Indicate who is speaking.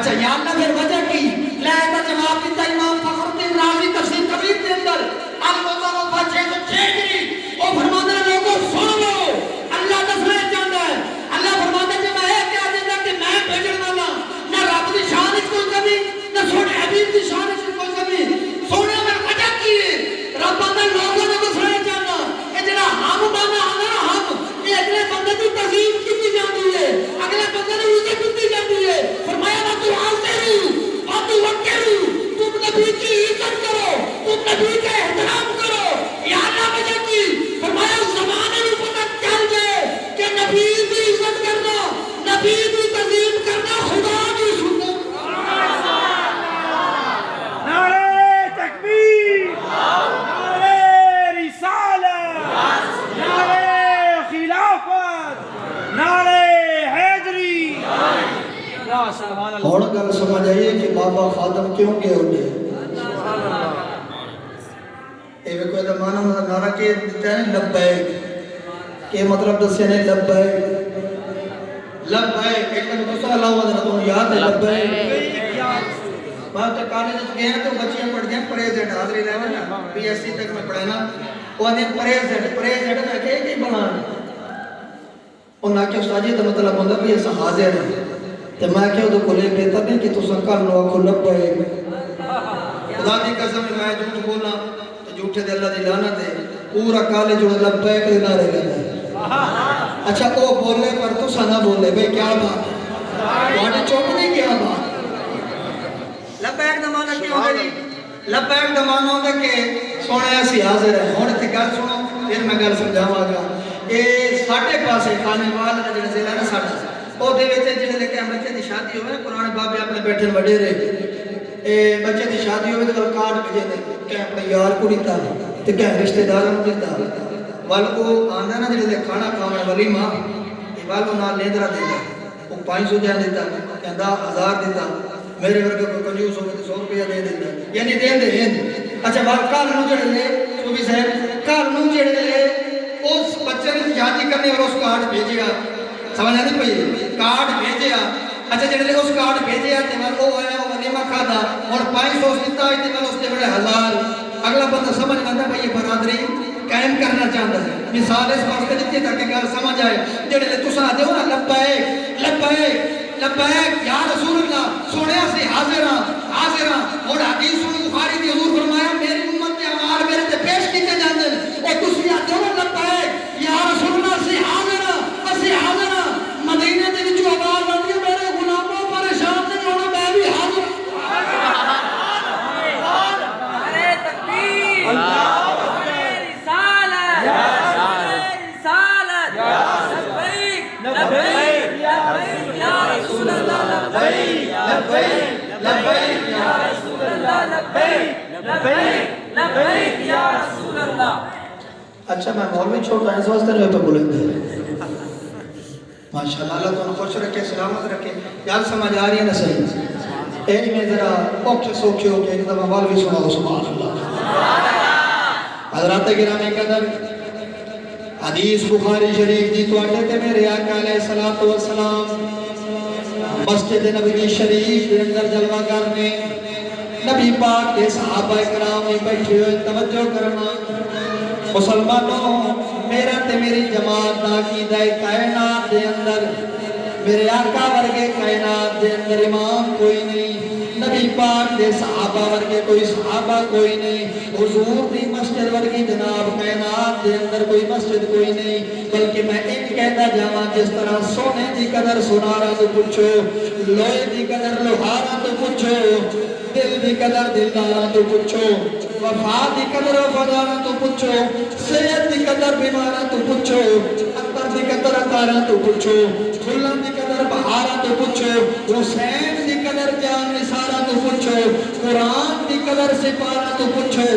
Speaker 1: اچھا یا اللہ پھر وجہ کی لے کا جواب دیتا امام فخر الدین رازی تفسیر کبیر کے اندر الموضوع 606 کی وہ فرماتا ہے لوگوں سن لو اللہ دسنا چاہتا ہے اللہ فرماتا ہے جب میں کہہ دیتا کہ میں بھیجن والا نہ رب کی شان وچ کوئی کمی نہ سونے حبیب کی شان وچ کوئی کمی سونے میں وجہ کی ہے رب نے لوگوں کو دسنا چاہتا کہ جڑا ہم بانا آنا نا ہم یہ اگلے بندے کی تعظیم کی جاتی ہے اگلے بندے کی عزت کی جاتی ہے فرمایا نا تو حاضر تو وکیل تم نبی کی عزت کرو تم نبی کا احترام کرو یا اللہ وجہ کی فرمایا اس زمانے میں پتہ چل جائے کہ نبی کی عزت کرنا نبی کی تعظیم کرنا خدا کی سنت
Speaker 2: نعرہ تکبیر نعرہ رسالت نعرہ خلافت نعرہ حیدری
Speaker 3: اور گل سمجھ آئیے کہ بابا خادم کیوں گئے ہوتے ہیں ایوے کوئی دمانا نعرہ کے دیتا ہے لبیک کہ مطلب دسے نے لبیک لبیک ایک دن دوسرا اللہ وزر تو یاد ہے لبیک بات کالج گئے ہیں تو بچیاں پڑھ گئے پریزنٹ حاضری رہنا نا پی ایس سی تک میں پڑھانا وہ نے پریزنٹ میں کہے کہ بنانا انہاں کہ استاد جی تو مطلب ہوندہ بھی ایسا حاضر ہے تو میں کہا تو کلے بہتر نہیں کہ تو سنکر لو آکھو لبیک خدا دی قسم میں جھوٹ بولا تو جھوٹے دے اللہ دی لعنت ہے پورا کالج جو لبیک دے نعرے لگا ہے اچھا او بولے پر تو سنا بولے بھئی کیا بات ہے وہاں چوک نہیں کیا بات لبیک دمانا کیوں ہے جی لبیک دمانا ہوگا کہ سونے ایسی حاضر ہے ہونے تھی گل سنو پھر میں گل سمجھاؤں گا یہ ساٹھے پاسے خانے والا کا جنہیں ضلع ہے ساٹھا او دے ویچے جنہیں لے کے بچے دی شادی ہوئے قرآن بابے اپنے بیٹھے بڑے رہے بچے دی شادی ہوئے تو کارڈ بھیجے دے کہ اپنے یار کو دیتا تو کہ رشتہ داروں دیتا والو آندہ نا جنہیں لے کھانا کھانا ولی ماں یہ والو نال لیندرہ دیتا وہ 500 جان دیتا کہندہ 1000 دیتا میرے ورگے کو کنجوس ہوئے تو 100 روپیہ دے دیتا یعنی دین دے ہند اچھا بات کار نو جڑے لے صوبی صاحب کار نو جڑے لے اس بچے نے شادی کرنے اور اس کارڈ بھیجے گا سمجھا نہیں پئی کارڈ بھیجے گا اچھا جڑے لے اس کارڈ بھیجے گا تے وہ آیا وہ ولیمہ کھادا اور 500 دیتا ہے تے اس تے بڑے 1000 اگلا بندہ سمجھ آتا ہے یہ برادری قائم کرنا چاہتا ہے مثال اس واسطے دیتی تاکہ گل سمجھ آئے جڑے لے تساں آدے ہو نا لبیک لبیک لبیک یا رسول اللہ سونے سے حاضراں حاضراں اور حدیث سن بخاری دی حضور فرمایا میری امت کے اعمال میرے تے پیش کیتے جاندے او تسی آدے ہو نا لبیک یا رسول اللہ سے حاضراں اسی حاضراں مدینے دے وچوں آواز آندی ہے میرے غلاموں پریشان نہیں ہونا میں بھی حاضر
Speaker 4: نعرہ تکبیر نعرہ رسالت رسالت لبیک لبیک یا رسول اللہ لبیک لبیک لبیک یا رسول اللہ لبیک لبیک لبیک یا رسول اللہ
Speaker 3: اچھا میں مولوی چھوٹا اس واسطے جو پہ بولیں گے ماشاءاللہ اللہ تو خوش رکھے سلامت رکھے یاد سمجھ آ رہی ہے نا صحیح ایک میں ذرا اوکھے سوکھے ہو کے ایک دفعہ مولوی سنا سبحان اللہ حضرات گرامی قدر حدیث بخاری شریف دی تو اٹھے تے میرے آقا علیہ السلام مسجد نبوی شریف دے اندر جلوہ کرنے نبی پاک کے صحابہ کرام میں بیٹھے ہوئے توجہ کرنا مسلمانوں میرا تے میری جماعت دا عقیدہ کائنات دے اندر میرے آقا ورگے کائنات دے اندر امام کوئی نہیں نبی پاک دے صحابہ ورگے کوئی صحابہ کوئی نہیں حضور دی مسجد ورگی جناب کائنات دے اندر کوئی مسجد کوئی نہیں بلکہ میں ایک کہتا جاواں جس طرح سونے دی قدر سونارا تو پوچھو لوہے دی قدر لوہارا تو پوچھو دل دی قدر دلدارا تو پوچھو وفا دی قدر وفادارا تو پوچھو صحت دی قدر بیمارا تو پوچھو اندر دی قدر اتارا تو پوچھو کھلن دی قدر بہارا تو پوچھو حسین دی قدر جان نثارا تو پوچھو قرآن دی قدر سپارا تو پوچھو